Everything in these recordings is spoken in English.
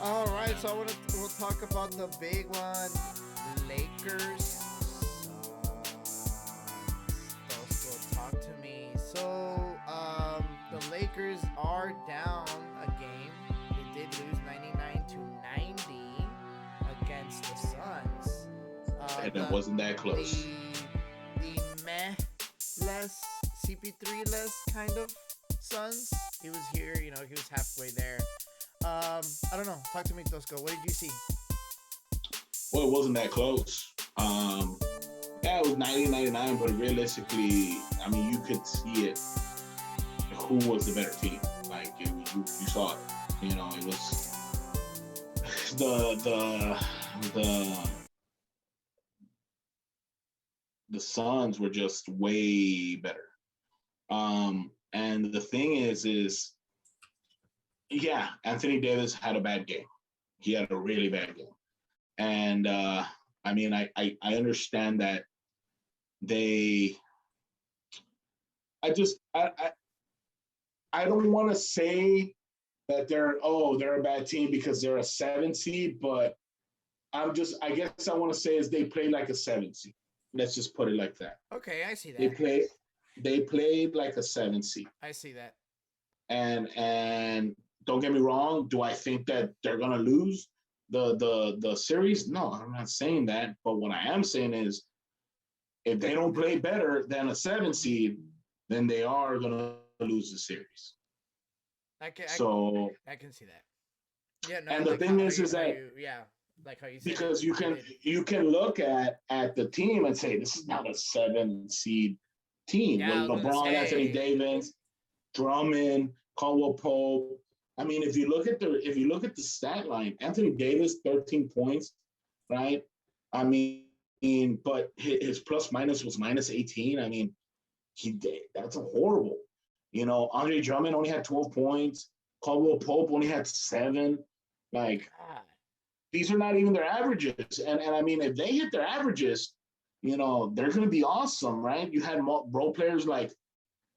All right, so we'll talk about the big one, Lakers. Those will talk to me. So the Lakers are down a game. They did lose 99-90 against the Suns. And it The wasn't that close. the meh less CP3 less kind of Suns. He was here, he was halfway there. I don't know. Talk to me, Tosco. What did you see? Well, it wasn't that close. Yeah, it was 90-99, but realistically, I mean, you could see it. Who was the better team? Like you saw it. It was the the Suns were just way better. And the thing is yeah, Anthony Davis had a bad game. He had a really bad game, and I mean, I understand that they. I just I don't want to say that they're a bad team because they're a 7 seed, but I guess I want to say is they played like a 7 seed. Let's just put it like that. Okay, I see They that. play they played like a 7 seed. I see that. And don't get me wrong, do I think that they're gonna lose the series? No, I'm not saying that. But what I am saying is if they don't play better than a 7 seed, then they are gonna lose the series. I can So I can see that. Yeah, no, I and the like thing how is that you yeah, like how you said it. because you You can did. you can look at the team and say this is not a 7 seed team Yeah, I with was gonna LeBron, Anthony say. Davis, Drummond, Caldwell Pope. I mean, if you look at the stat line, Anthony Davis 13 points, right? I mean, but his plus minus was minus 18. I mean, that's a horrible. Andre Drummond only had 12 points. Caldwell Pope only had 7. Like God. these are not even their averages. And I mean, if they hit their averages, they're going to be awesome, right? You had role players like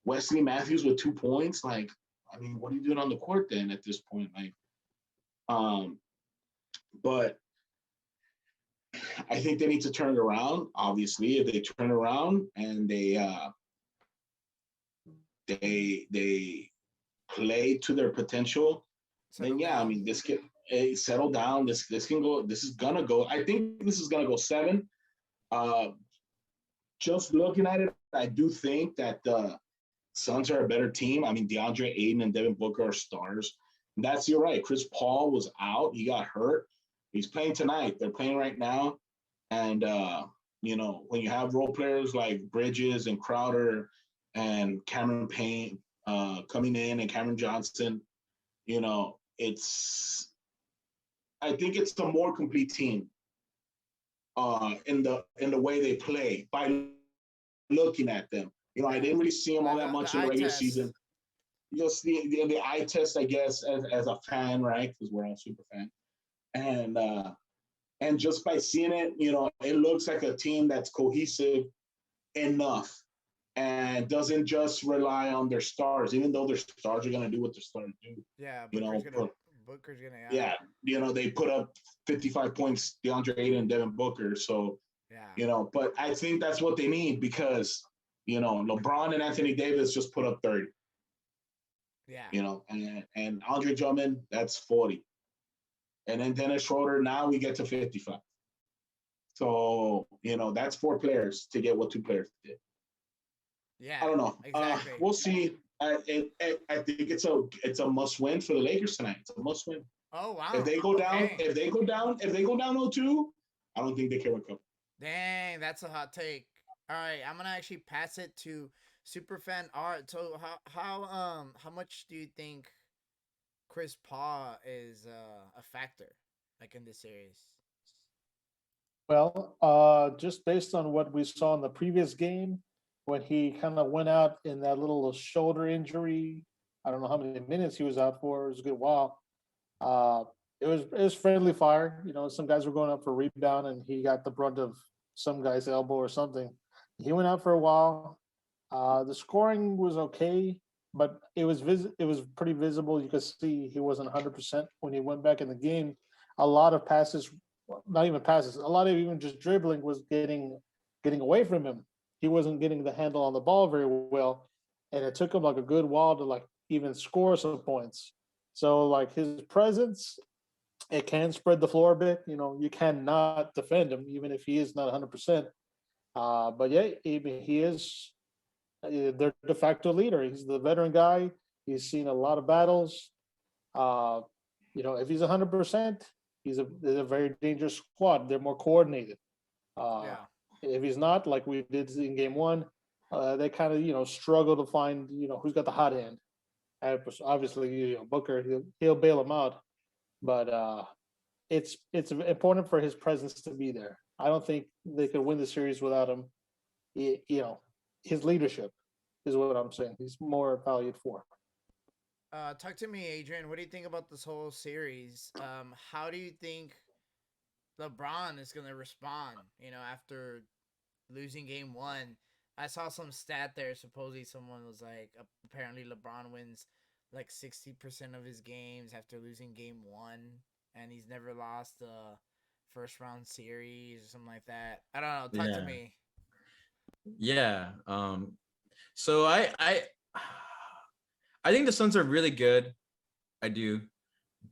Wesley Matthews with 2 points. Like, I mean, what are you doing on the court then at this point? Like, um, but I think they need to turn it around. Obviously, if they turn it around and they play to their potential, then Settle yeah, I down. mean, this can settle down. This can go. This is gonna go. I think this is gonna go 7. Uh, just looking at it, I do think that the Suns are a better team. I mean, DeAndre Ayton and Devin Booker are stars. And you're right. Chris Paul was out. He got hurt. He's playing tonight. They're playing right now. And, when you have role players like Bridges and Crowder and Cameron Payne coming in and Cameron Johnson, I think it's the more complete team in the way they play by looking at them. I Yeah. didn't really see them all that The much in the eye regular test. season. Just the eye test, I guess, as a fan, right? Because we're all super fan, and just by seeing it, it looks like a team that's cohesive enough and doesn't just rely on their stars, even though their stars are gonna do what their stars do. Yeah, You know, put, Booker's gonna yeah, they put up 55 points, DeAndre Ayton and Devin Booker. So, yeah. but I think that's what they need because LeBron and Anthony Davis just put up 30. Yeah. And Andre Drummond, that's 40. And then Dennis Schroeder, now we get to 55. So, that's 4 players to get what 2 players did. Yeah. I don't know. Exactly. We'll see. I think it's a must win for the Lakers tonight. It's a must win. Oh If wow. they go down, Okay. if they go down 0-2, I don't think they can recover. Dang, that's a hot take. All right, I'm gonna actually pass it to Superfan Art. So how much do you think Chris Paul is a factor like in this series? Well, just based on what we saw in the previous game, when he kind of went out in that little shoulder injury, I don't know how many minutes he was out for. It was a good while. Uh, it was friendly fire. Some guys were going up for rebound, and he got the brunt of some guy's elbow or something. He went out for a while. The scoring was okay. but it was pretty visible. You could see he wasn't 100% when he went back in the game. A lot of passes, not even passes, a lot of even just dribbling was getting away from him. He wasn't getting the handle on the ball very well, and it took him like a good while to like even score some points. So like his presence, it can spread the floor a bit. You know, you cannot defend him even if he is not 100%. But yeah, he is their de facto leader. He's the veteran guy. He's seen a lot of battles. Uh, you know, if he's 100%, they're a very dangerous squad. They're more coordinated. Uh, Yeah. if he's not, like we did in game one, they kind of struggle to find who's got the hot hand. Obviously, Booker, he'll bail him out, but it's important for his presence to be there. I don't think they could win the series without him. His leadership is what I'm saying. He's more valued for. Talk to me, Adrian. What do you think about this whole series? How do you think LeBron is gonna respond? After losing game one, I saw some stat there. Supposedly, someone was like, apparently LeBron wins like 60% of his games after losing game one, and he's never lost a first round series or something like that. I don't know. Talk to Yeah. me. Yeah. So I think the Suns are really good. I do.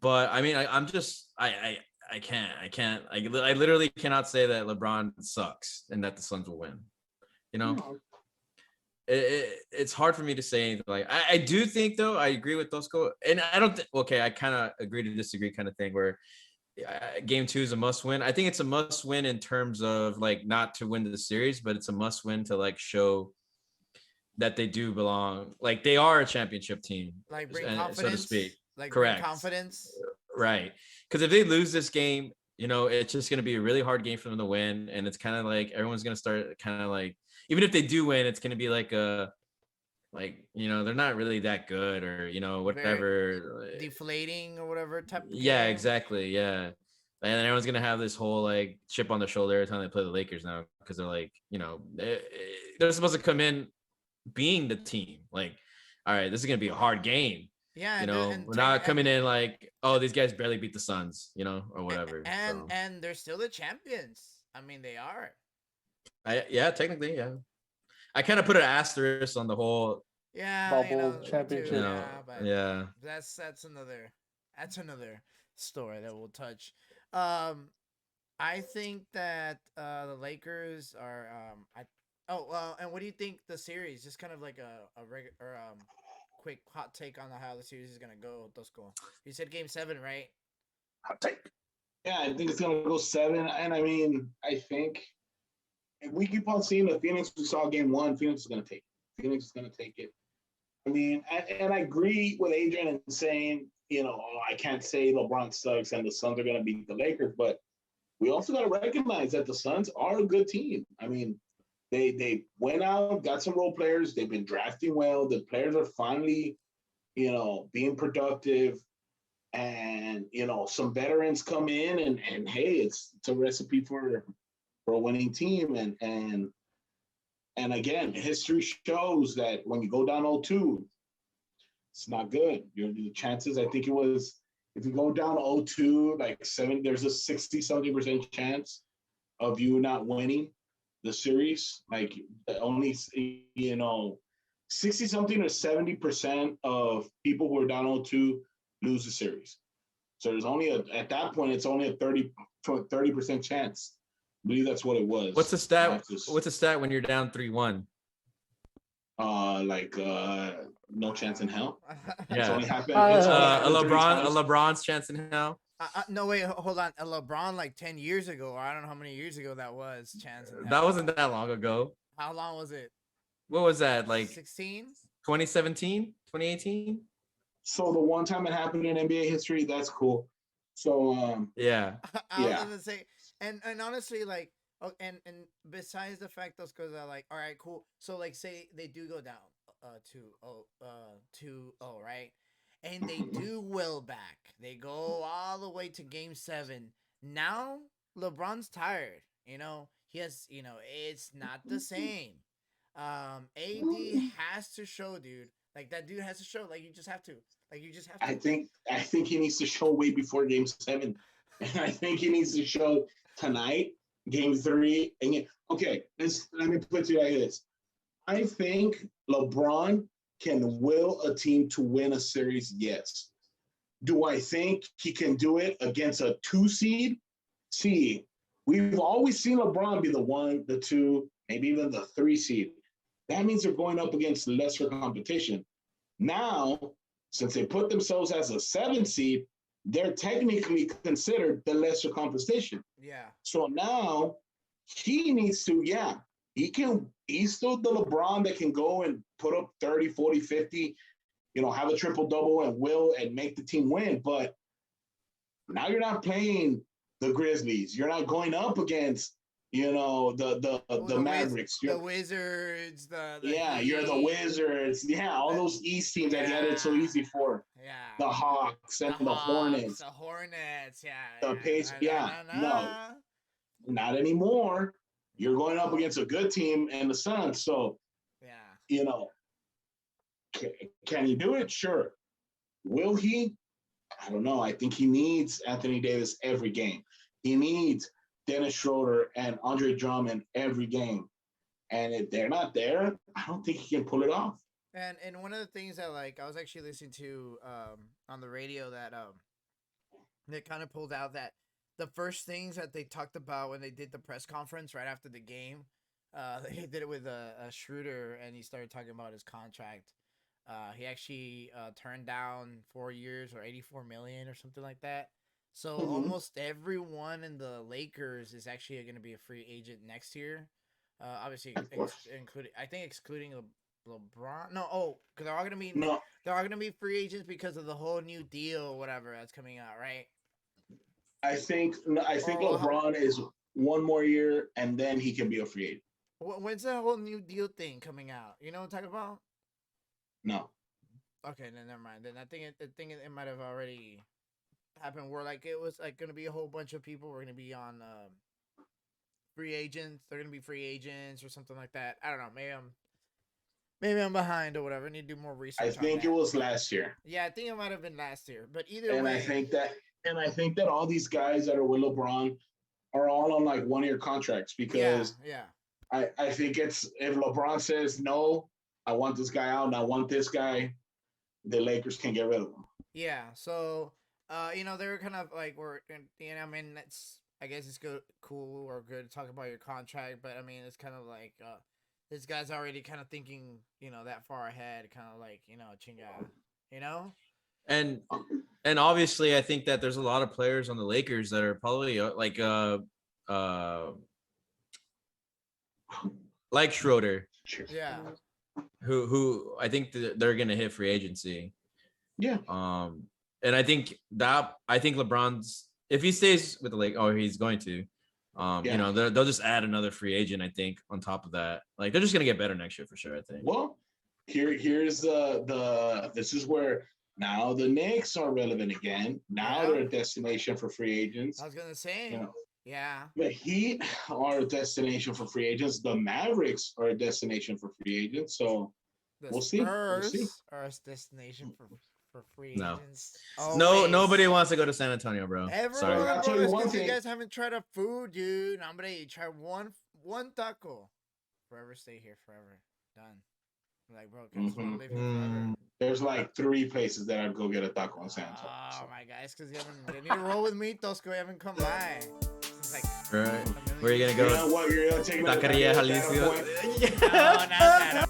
But I mean, I'm just I can't I literally cannot say that LeBron sucks and that the Suns will win. You know, it's hard for me to say anything. Like I do think though, I agree with Tosco, and I don't. Okay, I kind of agree to disagree, kind of thing. Where game two is a must win. I think it's a must win in terms of like not to win the series, but it's a must win to like show that they do belong. Like they are a championship team, Like bring so to speak. confidence. Like bring Correct. confidence. Right. Because if they lose this game, it's just going to be a really hard game for them to win. And it's kind of like everyone's going to start kind of like, even if they do win, it's going to be like they're not really that good or, whatever. Deflating or whatever type of Yeah, game. exactly. Yeah. And everyone's going to have this whole like chip on their shoulder every time they play the Lakers now because they're like, they're supposed to come in being the team. Like, all right, this is going to be a hard game. Yeah, We're not coming in like, oh, these guys barely beat the Suns, or whatever. and they're still the champions. I mean, they are. Yeah, technically, yeah. I kind of put an asterisk on the whole. Yeah, Bubble too, championship. yeah, but yeah, that's another story that we'll touch. I think that the Lakers are and what do you think the series? Just kind of like a regular or quick hot take on how the series is gonna go. Tosco, you said game 7, right? Hot take. Yeah, I think it's gonna go 7. And I mean, I think if we keep on seeing the Phoenix we saw game 1, Phoenix is gonna take it. Phoenix is gonna take it. I mean, and I agree with Adrian in saying, I can't say LeBron sucks and the Suns are gonna beat the Lakers, but we also got to recognize that the Suns are a good team. I mean, they went out, got some role players. They've been drafting well. The players are finally, being productive, and some veterans come in, and hey, it's a recipe for a winning team. And again, history shows that when you go down 0-2, it's not good. The chances, I think it was, if you go down 0-2, like 7, there's a 60-70% chance of you not winning the series. Like only 60-something or 70% of people who are down 0-2 lose the series. So there's only at that point it's only a 30% chance. I believe that's what it was. What's the stat? What's the stat when you're down 3-1? No chance in hell. Yeah. It's only happened. A LeBron's chance in hell. No, wait, hold on. A LeBron like 10 years ago, or I don't know how many years ago that was. Chance in hell. That wasn't that long ago. How long was it? What was that? Like 16? 2017? 2018? So the one time it happened in NBA history, that's cool. So yeah. I was gonna say, and honestly, like, and besides the fact those guys are like, all right, cool. So like, say they do go down 2-0, right? And they do will back. They go all the way to game 7. Now LeBron's tired. He has. It's not the same. AD has to show, dude, Like that dude has to show. Like you just have to. Like you just have I to. think he needs to show way before Game 7, and I think he needs to show tonight, Game 3. And okay, let me put it to you like this. I think LeBron can will a team to win a series. Yes. Do I think he can do it against a 2 seed? See, we've always seen LeBron be the 1, the 2, maybe even the 3 seed. That means they're going up against lesser competition. Now, since they put themselves as a 7 seed, they're technically considered the lesser competition. Yeah. So now he needs to, he's still the LeBron that can go and put up 30, 40, 50, have a triple-double and make the team win. But now you're not playing the Grizzlies. You're not going up against, the Mavericks. The Wizards. You're the Wizards. Yeah, all those East teams that had it so easy for. Yeah. The Hawks and the Hornets. The Hornets, yeah. The Pacers. No, not anymore. You're going up against a good team and the Suns. So, can he do it? Sure. Will he? I don't know. I think he needs Anthony Davis every game. He needs Dennis Schroeder and Andre Drummond every game. And if they're not there, I don't think he can pull it off. And one of the things that I was actually listening to on the radio that they kind of pulled out that the first things that they talked about when they did the press conference right after the game, they did it with a Schroeder, and he started talking about his contract. He actually turned down 4 years or $84 million or something like that. So almost everyone in the Lakers is actually going to be a free agent next year. Obviously, excluding LeBron. No, because they're all going to be free agents because of the whole new deal or whatever that's coming out, right? I think LeBron is 1 more year and then he can be a free agent. When's that whole new deal thing coming out? You know what I'm talking about? No. Okay, then never mind. Then I think it might have already happened where it was going to be a whole bunch of people were going to be on free agents. They're going to be free agents or something like that. I don't know. Maybe I'm behind or whatever. I need to do more research. I think it was last year. Yeah, I think it might have been last year. But either way. I think that all these guys that are with LeBron are all on 1-year contracts because I think it's if LeBron says no, I want this guy out and I want this guy, the Lakers can get rid of him. Yeah. So, they were kind of I guess it's cool or good to talk about your contract, but I mean, it's kind of this guy's already kind of thinking, that far ahead, kind of chinga, And obviously, I think that there's a lot of players on the Lakers that are probably like Schroeder. Yeah. Who I think they're gonna hit free agency. Yeah. And I think LeBron's if he stays with the Lakers, or he's going to, they'll just add another free agent. I think on top of that, they're just gonna get better next year for sure. I think. Well, here's this is where now the Knicks are relevant again. Now they're a destination for free agents. I was gonna say. Yeah. The Heat are a destination for free agents. The Mavericks are a destination for free agents. So we'll see. Are a destination for free agents. No, nobody wants to go to San Antonio, bro. Sorry. I'll tell you one thing. You guys haven't tried a food, dude. You try one taco. Forever stay here, forever. Done. Bro, can I live here forever? There's 3 places that I'd go get a taco in San Antonio. Oh my God, it's because you need to roll with me, Tosco. You haven't come by. Right. Where are you gonna go? You know what? You're gonna take me to Taqueria Jalisco. No, not that.